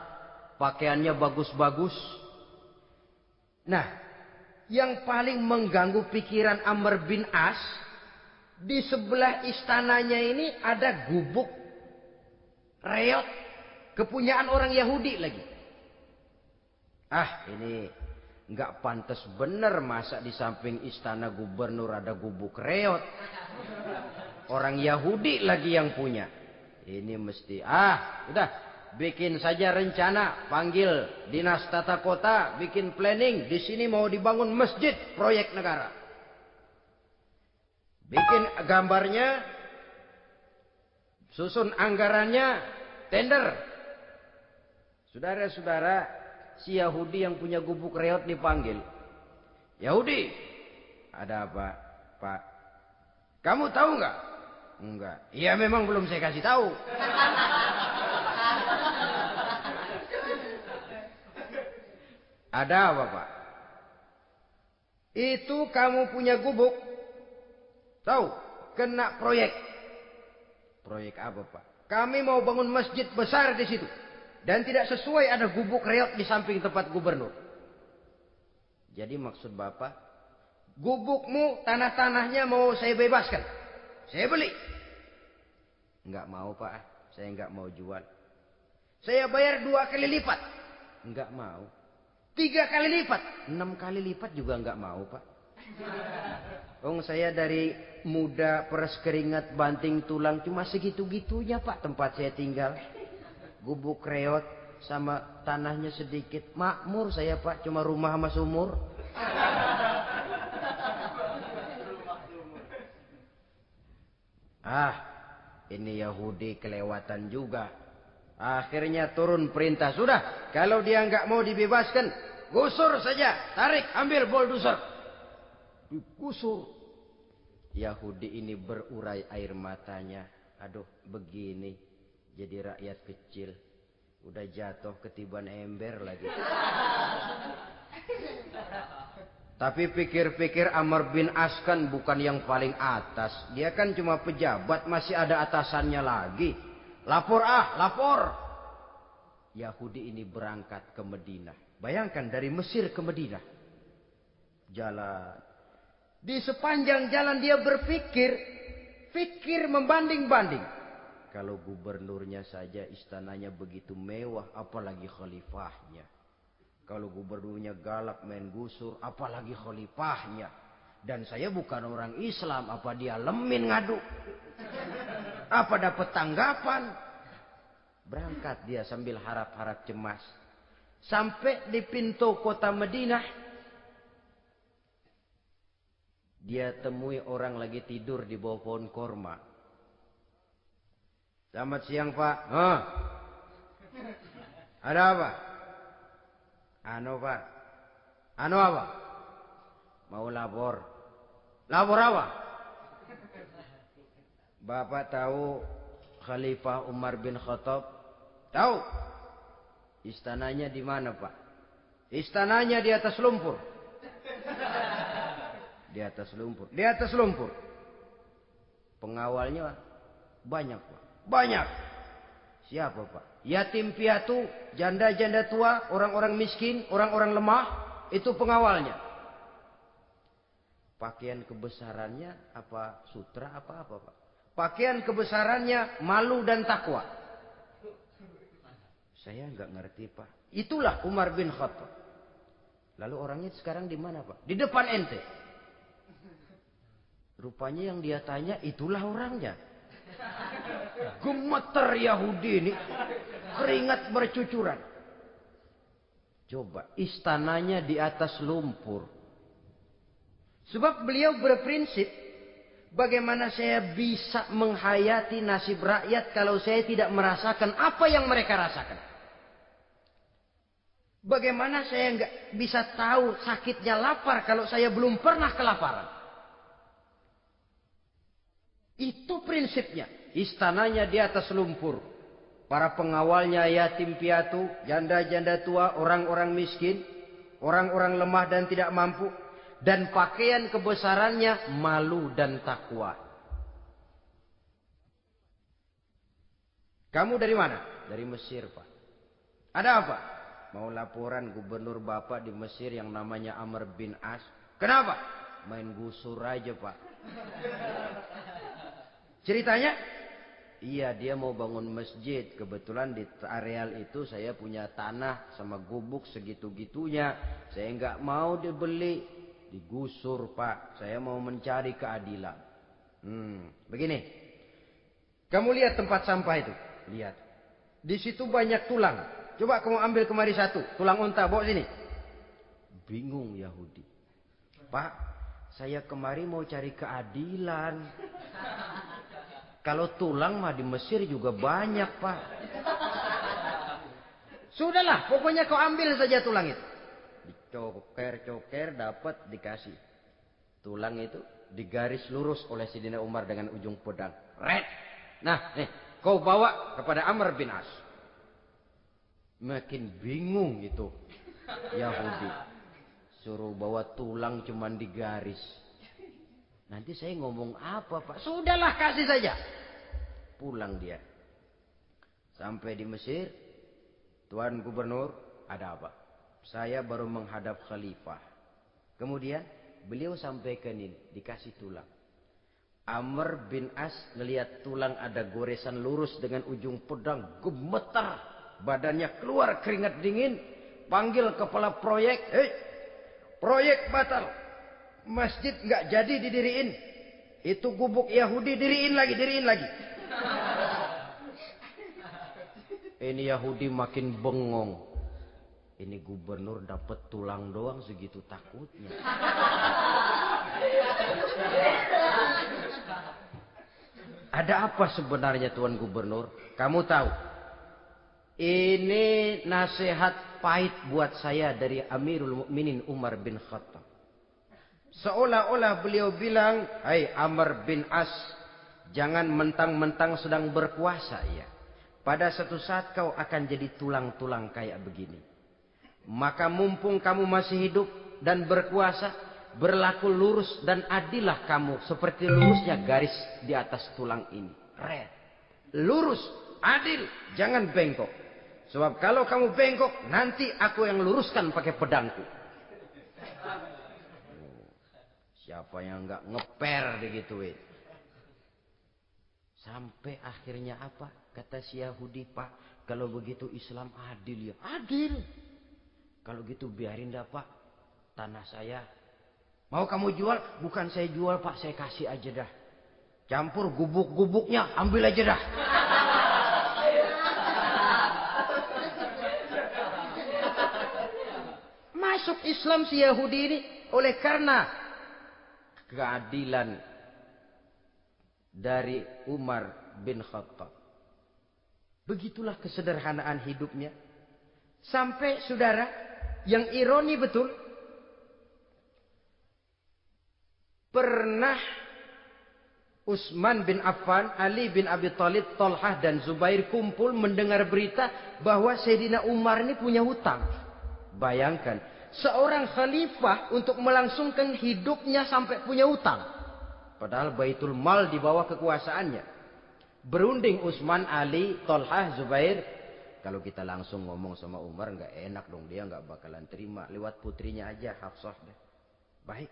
pakaiannya bagus-bagus. Nah, yang paling mengganggu pikiran Amr bin As, di sebelah istananya ini ada gubuk reot, kepunyaan orang Yahudi lagi. Ah, ini nggak pantas bener, masa di samping istana gubernur ada gubuk reot. Orang Yahudi lagi yang punya. Ini mesti, udah, bikin saja rencana, panggil dinas tata kota, bikin planning. Di sini mau dibangun masjid, proyek negara. Bikin gambarnya, susun anggarannya, tender. Saudara-saudara, si Yahudi yang punya gubuk reot dipanggil. Yahudi, ada apa, Pak? Kamu tahu nggak? Enggak. Iya, memang belum saya kasih tahu. Ada apa, Pak? Itu kamu punya gubuk. Tahu? Kena proyek. Proyek apa, Pak? Kami mau bangun masjid besar di situ. Dan tidak sesuai ada gubuk reot di samping tempat gubernur. Jadi maksud Bapak, gubukmu, tanah-tanahnya mau saya bebaskan. Saya beli. Enggak mau, Pak. Saya enggak mau jual. Saya bayar 2 kali lipat. Enggak mau. 3 kali lipat. 6 kali lipat juga enggak mau, Pak. Saya dari muda peres keringat banting tulang cuma segitu-gitunya, Pak, tempat saya tinggal. Gubuk reot sama tanahnya sedikit. Makmur saya, Pak, cuma rumah sama sumur. Ini Yahudi kelewatan juga. Akhirnya turun perintah, sudah, kalau dia nggak mau dibebaskan, gusur saja, tarik, ambil bulldozer. Digusur. Yahudi ini berurai air matanya. Aduh, begini jadi rakyat kecil, udah jatuh ketiban ember lagi. Tapi pikir-pikir Amr bin As kan bukan yang paling atas. Dia kan cuma pejabat, masih ada atasannya lagi. Lapor lapor. Yahudi ini berangkat ke Madinah. Bayangkan dari Mesir ke Madinah. Jalan. Di sepanjang jalan dia berpikir. Fikir membanding-banding. Kalau gubernurnya saja istananya begitu mewah, apalagi khalifahnya. Kalau gubernurnya galak main gusur, apalagi khalifahnya. Dan saya bukan orang Islam, apa dia lemin ngadu? Apa dapat tanggapan? Berangkat dia sambil harap-harap cemas. Sampai di pintu kota Madinah. Dia temui orang lagi tidur di bawah pohon korma. Selamat siang Pak. Ada apa? Pak. Apa? Mau lapor. Lapor apa? Bapak tahu Khalifah Umar bin Khattab? Tahu? Istananya di mana Pak? Istananya di atas lumpur. Di atas lumpur. Di atas lumpur. Pengawalnya banyak Pak. Banyak. Siapa Pak? Yatim piatu, janda-janda tua, orang-orang miskin, orang-orang lemah. Itu pengawalnya. Pakaian kebesarannya apa sutra apa-apa Pak? Pakaian kebesarannya malu dan takwa. Saya nggak ngerti Pak. Itulah Umar bin Khattab. Lalu orangnya sekarang di mana Pak? Di depan ente. Rupanya yang dia tanya itulah orangnya. Gemeter Yahudi ini. Keringat bercucuran. Coba istananya di atas lumpur. Sebab beliau berprinsip. Bagaimana saya bisa menghayati nasib rakyat kalau saya tidak merasakan apa yang mereka rasakan. Bagaimana saya nggak bisa tahu sakitnya lapar kalau saya belum pernah kelaparan. Itu prinsipnya. Istananya di atas lumpur. Para pengawalnya yatim piatu, janda-janda tua, orang-orang miskin, orang-orang lemah dan tidak mampu. Dan pakaian kebesarannya malu dan takwa. Kamu dari mana? Dari Mesir Pak. Ada apa? Mau laporan gubernur Bapak di Mesir yang namanya Amr bin As. Kenapa? Main gusur aja Pak. Ceritanya? Iya dia mau bangun masjid. Kebetulan di areal itu saya punya tanah sama gubuk segitu-gitunya. Saya nggak mau dibeli. Digusur Pak. Saya mau mencari keadilan. Begini. Kamu lihat tempat sampah itu. Lihat. Di situ banyak tulang. Coba kamu ambil kemari satu. Tulang unta bawa sini. Bingung Yahudi. Pak. Saya kemari mau cari keadilan. Kalau tulang mah di Mesir juga banyak Pak. Sudahlah. Pokoknya kau ambil saja tulang itu. Dicoker-coker dapat dikasih. Tulang itu digaris lurus oleh Sidina Umar dengan ujung pedang. Red. Nah, nih, kau bawa kepada Amr bin As. Makin bingung itu Yahudi. Suruh bawa tulang cuman digaris. Nanti saya ngomong apa Pak? Sudahlah kasih saja. Pulang dia. Sampai di Mesir. Tuan Gubernur, ada apa? Saya baru menghadap khalifah. Kemudian beliau sampaikan ini. Dikasih tulang. Amr bin As ngelihat tulang ada goresan lurus dengan ujung pedang. Gemetar. Badannya keluar keringat dingin. Panggil kepala proyek. Proyek batal. Masjid nggak jadi didiriin. Itu gubuk Yahudi diriin lagi. Ini Yahudi makin bengong. Ini gubernur dapat tulang doang segitu takutnya. Ada apa sebenarnya Tuan Gubernur? Kamu tahu? Ini nasihat pahit buat saya dari Amirul Mukminin Umar bin Khattab. Seolah-olah beliau bilang, "Hai Amr bin As, jangan mentang-mentang sedang berkuasa ya. Pada suatu saat kau akan jadi tulang-tulang kayak begini. Maka mumpung kamu masih hidup dan berkuasa, berlaku lurus dan adillah kamu seperti lurusnya garis di atas tulang ini. Red. Lurus, adil, jangan bengkok. Sebab kalau kamu bengkok, nanti aku yang luruskan pakai pedangku. Siapa yang enggak ngeper digituin. Sampai akhirnya apa? Kata si Yahudi, Pak, kalau begitu Islam adil ya. Adil. Kalau gitu biarin dah Pak, tanah saya. Mau kamu jual? Bukan saya jual Pak, saya kasih aja dah. Campur gubuk-gubuknya, ambil aja dah. Masuk Islam si Yahudi ini oleh karena keadilan dari Umar bin Khattab. Begitulah kesederhanaan hidupnya. Sampai saudara, yang ironi betul, pernah Utsman bin Affan, Ali bin Abi Thalib, Thalhah dan Zubair kumpul mendengar berita bahwa Sayyidina Umar ini punya hutang. Bayangkan, seorang khalifah untuk melangsungkan hidupnya sampai punya hutang. Padahal Baitul Mal di bawah kekuasaannya. Berunding Utsman, Ali, Thalhah, Zubair. Kalau kita langsung ngomong sama Umar nggak enak dong, dia nggak bakalan terima. Lewat putrinya aja, Hafsah deh. Baik.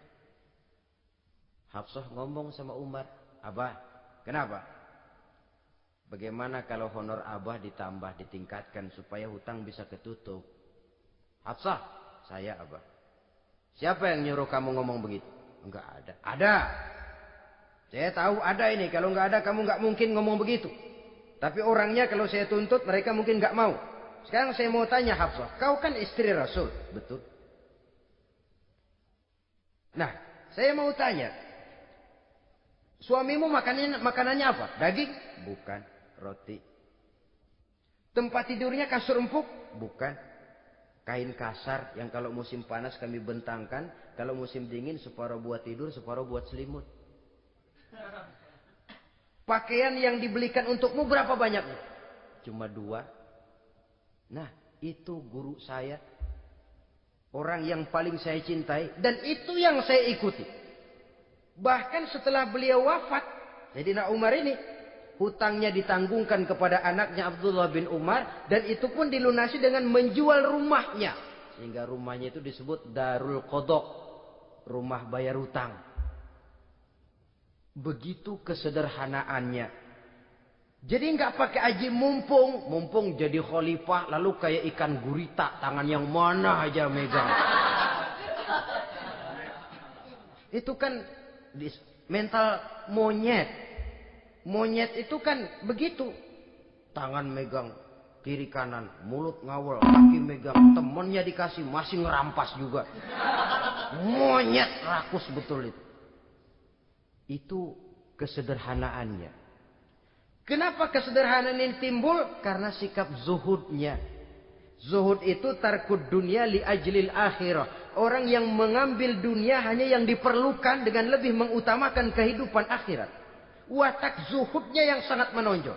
Hafsah ngomong sama Umar, Abah, kenapa? Bagaimana kalau honor Abah ditambah, ditingkatkan supaya hutang bisa ketutup? Hafsah, saya Abah. Siapa yang nyuruh kamu ngomong begitu? Enggak ada. Ada. Saya tahu ada ini. Kalau enggak ada kamu enggak mungkin ngomong begitu. Tapi orangnya kalau saya tuntut mereka mungkin enggak mau. Sekarang saya mau tanya Hafsah. Kau kan istri Rasul. Betul. Nah, saya mau tanya. Suamimu makanannya apa? Daging? Bukan. Roti. Tempat tidurnya kasur empuk? Bukan. Kain kasar yang kalau musim panas kami bentangkan. Kalau musim dingin separuh buat tidur, separuh buat selimut. Pakaian yang dibelikan untukmu berapa banyaknya? Cuma 2. Nah, itu guru saya. Orang yang paling saya cintai. Dan itu yang saya ikuti. Bahkan setelah beliau wafat, Sayyidina Umar ini, hutangnya ditanggungkan kepada anaknya Abdullah bin Umar. Dan itu pun dilunasi dengan menjual rumahnya. Sehingga rumahnya itu disebut Darul Qadha. Rumah bayar hutang. Begitu kesederhanaannya. Jadi nggak pakai aji mumpung jadi khalifah lalu kayak ikan gurita, tangan yang mana aja megang. Itu kan mental monyet. Monyet itu kan begitu. Tangan megang kiri kanan, mulut ngawal, kaki megang, temennya dikasih masih ngerampas juga. Monyet rakus betul itu. Itu kesederhanaannya. Kenapa kesederhanaan ini timbul? Karena sikap zuhudnya. Zuhud itu tarkud dunia li ajlil akhirah. Orang yang mengambil dunia hanya yang diperlukan dengan lebih mengutamakan kehidupan akhirat. Watak zuhudnya yang sangat menonjol.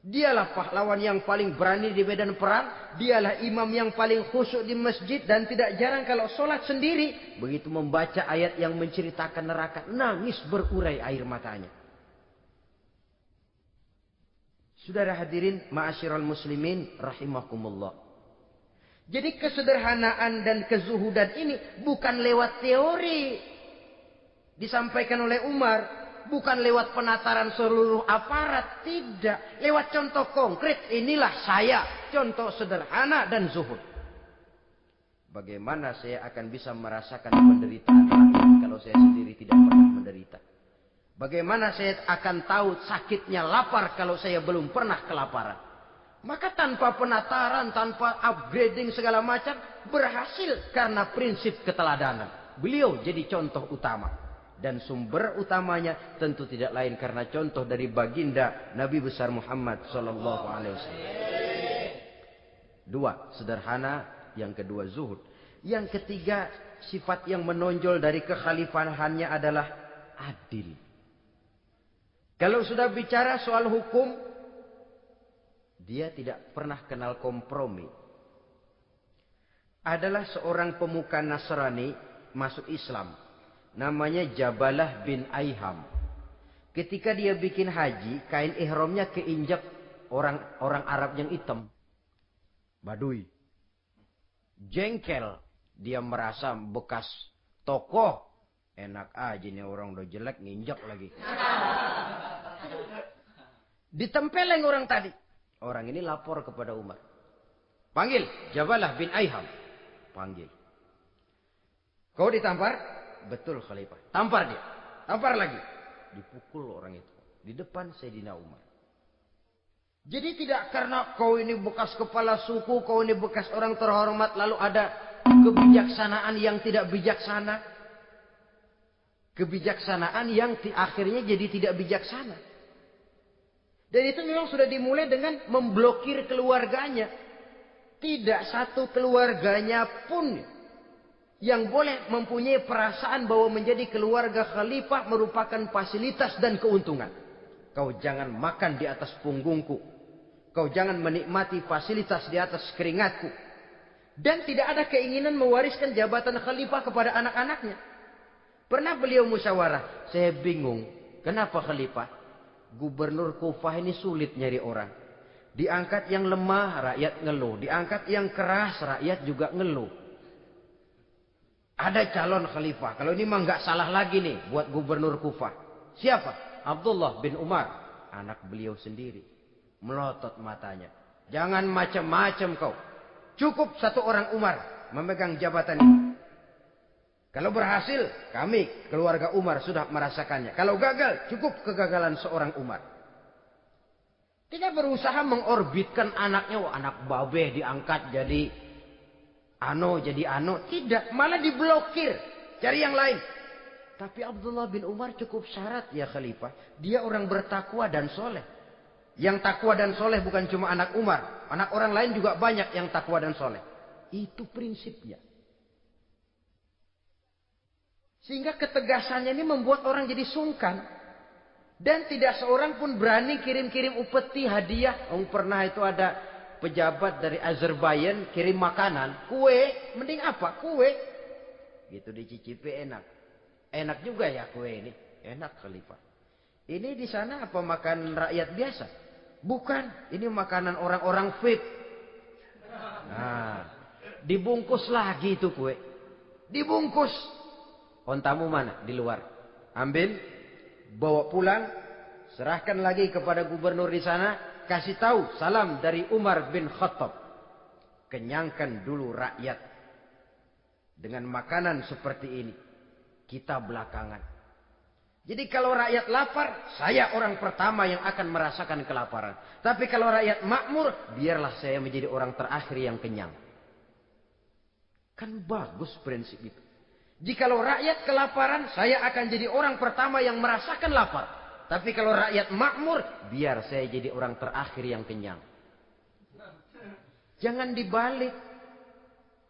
Dialah pahlawan yang paling berani di medan perang. Dialah imam yang paling khusyuk di masjid. Dan tidak jarang kalau sholat sendiri. Begitu membaca ayat yang menceritakan neraka. Nangis berurai air matanya. Saudara hadirin ma'asyiral muslimin rahimakumullah. Jadi kesederhanaan dan kezuhudan ini bukan lewat teori. Disampaikan oleh Umar. Bukan lewat penataran seluruh aparat. Tidak. Lewat contoh konkret. Inilah saya. Contoh sederhana dan zuhud. Bagaimana saya akan bisa merasakan penderitaan rakyat kalau saya sendiri tidak pernah menderita. Bagaimana saya akan tahu sakitnya lapar kalau saya belum pernah kelaparan. Maka tanpa penataran, tanpa upgrading segala macam. Berhasil karena prinsip keteladanan. Beliau jadi contoh utama. Dan sumber utamanya tentu tidak lain karena contoh dari baginda Nabi besar Muhammad sallallahu alaihi wasallam. 2, sederhana, yang kedua zuhud. Yang ketiga, sifat yang menonjol dari kekhalifahannya adalah adil. Kalau sudah bicara soal hukum, dia tidak pernah kenal kompromi. Adalah seorang pemuka Nasrani masuk Islam. Namanya Jabalah bin Aiham. Ketika dia bikin haji, kain ihramnya keinjak orang Arab yang hitam. Badui. Jengkel. Dia merasa bekas tokoh. Enak aja nih orang udah jelek nginjak lagi. Ditempeleng orang tadi. Orang ini lapor kepada Umar. Panggil Jabalah bin Aiham. Panggil. Kau ditampar? Betul Khalifah. Tampar dia. Tampar lagi. Dipukul orang itu. Di depan Sayyidina Umar. Jadi tidak karena kau ini bekas kepala suku. Kau ini bekas orang terhormat. Lalu ada kebijaksanaan yang tidak bijaksana. Kebijaksanaan yang akhirnya jadi tidak bijaksana. Dan itu memang sudah dimulai dengan memblokir keluarganya. Tidak satu keluarganya pun yang boleh mempunyai perasaan bahwa menjadi keluarga khalifah merupakan fasilitas dan keuntungan. Kau jangan makan di atas punggungku. Kau jangan menikmati fasilitas di atas keringatku. Dan tidak ada keinginan mewariskan jabatan khalifah kepada anak-anaknya. Pernah beliau musyawarah. Saya bingung. Kenapa khalifah? Gubernur Kufah ini sulit nyari orang. Diangkat yang lemah, rakyat ngeluh. Diangkat yang keras, rakyat juga ngeluh. Ada calon khalifah. Kalau ini mah nggak salah lagi nih buat gubernur Kufah. Siapa? Abdullah bin Umar. Anak beliau sendiri. Melotot matanya. Jangan macam-macam kau. Cukup satu orang Umar memegang jabatan ini. Kalau berhasil, kami keluarga Umar sudah merasakannya. Kalau gagal, cukup kegagalan seorang Umar. Tidak berusaha mengorbitkan anaknya. Wah, anak babeh diangkat jadi jadi ano. Tidak, malah diblokir. Cari yang lain. Tapi Abdullah bin Umar cukup syarat ya khalifah. Dia orang bertakwa dan soleh. Yang takwa dan soleh bukan cuma anak Umar. Anak orang lain juga banyak yang takwa dan soleh. Itu prinsipnya. Sehingga ketegasannya ini membuat orang jadi sungkan. Dan tidak seorang pun berani kirim-kirim upeti hadiah. Pernah itu ada pejabat dari Azerbaijan kirim makanan. Kue, mending apa? Kue. Gitu dicicipi enak. Enak juga ya kue ini. Enak khalifah. Ini di sana apa makan rakyat biasa? Bukan. Ini makanan orang-orang VIP. Nah, dibungkus lagi itu kue. Dibungkus. Ontamu mana? Di luar. Ambil, bawa pulang, serahkan lagi kepada gubernur di sana, kasih tahu salam dari Umar bin Khattab. Kenyangkan dulu rakyat dengan makanan seperti ini. Kita belakangan. Jadi kalau rakyat lapar, saya orang pertama yang akan merasakan kelaparan. Tapi kalau rakyat makmur, biarlah saya menjadi orang terakhir yang kenyang. Kan bagus prinsip itu. Jikalau rakyat kelaparan, saya akan jadi orang pertama yang merasakan lapar. Tapi kalau rakyat makmur, biar saya jadi orang terakhir yang kenyang. Jangan dibalik.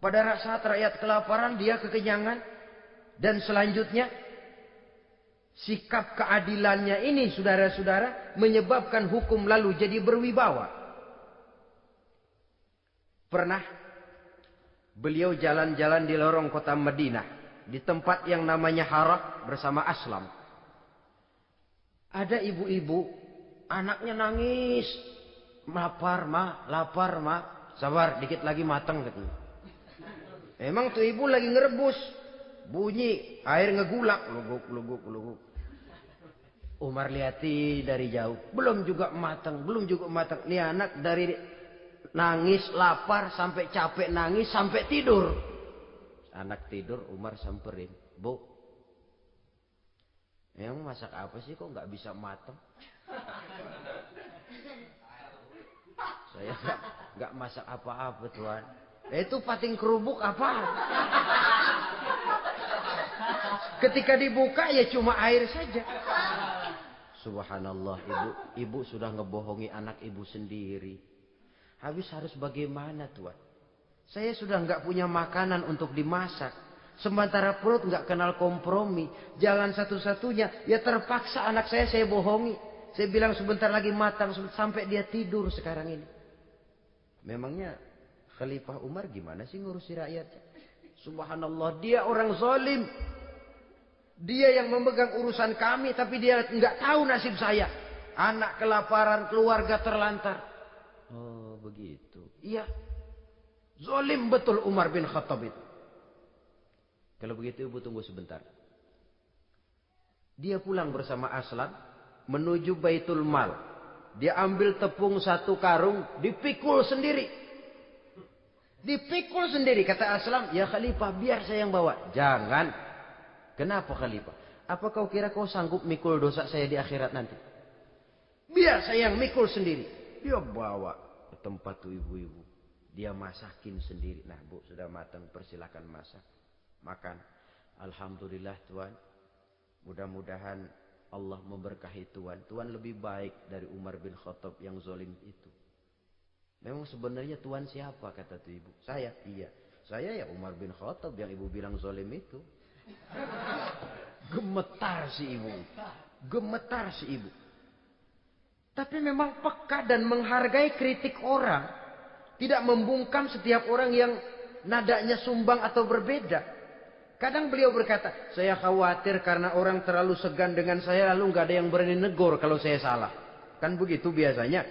Pada saat rakyat kelaparan, dia kekenyangan. Dan selanjutnya, sikap keadilannya ini, saudara-saudara, menyebabkan hukum lalu jadi berwibawa. Pernah, beliau jalan-jalan di lorong kota Madinah. Di tempat yang namanya Harah bersama Aslam. Ada ibu-ibu, anaknya nangis. Lapar ma. Sabar, dikit lagi matang katanya. Emang tuh ibu lagi ngerebus. Bunyi, air ngegulak. Luguk. Umar lihati dari jauh. Belum juga matang. Nih anak dari nangis, lapar, sampai capek nangis, sampai tidur. Anak tidur, Umar samperin. Bu, emang masak apa sih kok nggak bisa matang? Saya nggak masak apa-apa tuan. Itu pating kerubuk apa? Ketika dibuka ya cuma air saja. Subhanallah, ibu sudah ngebohongi anak ibu sendiri. Habis harus bagaimana tuan? Saya sudah nggak punya makanan untuk dimasak. Sementara perut nggak kenal kompromi. Jalan satu-satunya, ya terpaksa anak saya bohongi. Saya bilang sebentar lagi matang sampai dia tidur sekarang ini. Memangnya Khalifah Umar gimana sih ngurusi rakyatnya? Subhanallah, dia orang zalim. Dia yang memegang urusan kami, tapi dia nggak tahu nasib saya. Anak kelaparan, keluarga terlantar. Oh, begitu. Iya. Zalim betul Umar bin Khattab itu. Kalau begitu ibu tunggu sebentar. Dia pulang bersama Aslam menuju Baitul Mal. Dia ambil tepung 1 karung, dipikul sendiri. Dipikul sendiri, kata Aslam, ya Khalifah, biar saya yang bawa. Jangan. Kenapa Khalifah? Apa kau kira kau sanggup mikul dosa saya di akhirat nanti? Biar saya yang mikul sendiri. Dia bawa ke tempat tuh ibu-ibu. Dia masakin sendiri. Nah bu, sudah matang, persilakan masak. Makan. Alhamdulillah Tuan. Mudah-mudahan Allah memberkahi Tuan. Tuan lebih baik dari Umar bin Khattab yang zalim itu. Memang sebenarnya Tuan siapa, kata tuh ibu? Saya. Iya. Saya ya Umar bin Khattab yang ibu bilang zalim itu. Gemetar si ibu. Gemetar si ibu. Tapi memang peka dan menghargai kritik orang. Tidak membungkam setiap orang yang nadanya sumbang atau berbeda. Kadang beliau berkata, saya khawatir karena orang terlalu segan dengan saya, lalu nggak ada yang berani negur kalau saya salah. Kan begitu biasanya.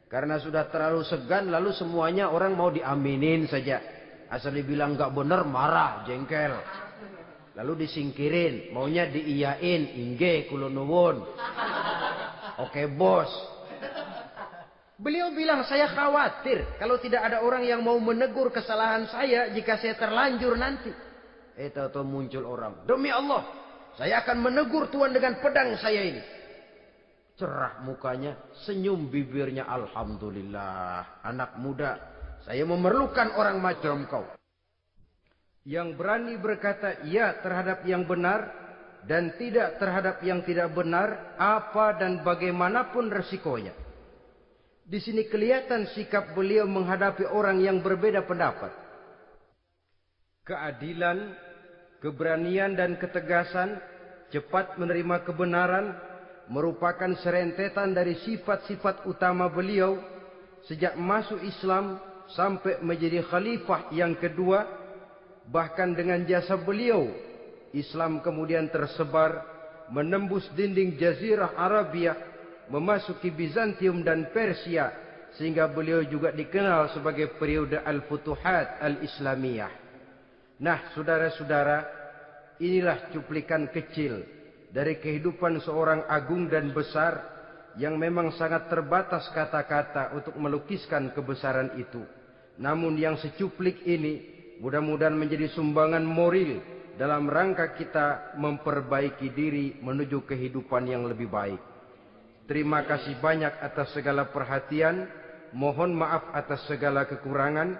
Karena sudah terlalu segan, lalu semuanya orang mau diaminin saja. Asal dibilang nggak benar, marah, jengkel. Lalu disingkirin, maunya diiyain, inge kulunuwun. Oke bos. Beliau bilang, saya khawatir kalau tidak ada orang yang mau menegur kesalahan saya jika saya terlanjur nanti. Tahu-tahu muncul orang, demi Allah, saya akan menegur Tuan dengan pedang saya ini. Cerah mukanya, senyum bibirnya, alhamdulillah. Anak muda, saya memerlukan orang macam kau. Yang berani berkata ya terhadap yang benar dan tidak terhadap yang tidak benar, apa dan bagaimanapun resikonya. Di sini kelihatan sikap beliau menghadapi orang yang berbeda pendapat. Keadilan, keberanian dan ketegasan, cepat menerima kebenaran merupakan serentetan dari sifat-sifat utama beliau sejak masuk Islam sampai menjadi khalifah yang kedua. Bahkan dengan jasa beliau, Islam kemudian tersebar, menembus dinding Jazirah Arabia, memasuki Bizantium dan Persia, sehingga beliau juga dikenal sebagai periode Al-Futuhat Al-Islamiyah. Nah, saudara-saudara, inilah cuplikan kecil dari kehidupan seorang agung dan besar yang memang sangat terbatas kata-kata untuk melukiskan kebesaran itu. Namun yang secuplik ini mudah-mudahan menjadi sumbangan moral dalam rangka kita memperbaiki diri menuju kehidupan yang lebih baik. Terima kasih banyak atas segala perhatian. Mohon maaf atas segala kekurangan.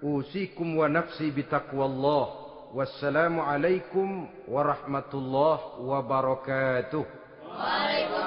Usikum wa nafsi bitaqwallah. Wassalamualaikum warahmatullahi wabarakatuh. Waalaikumsalam.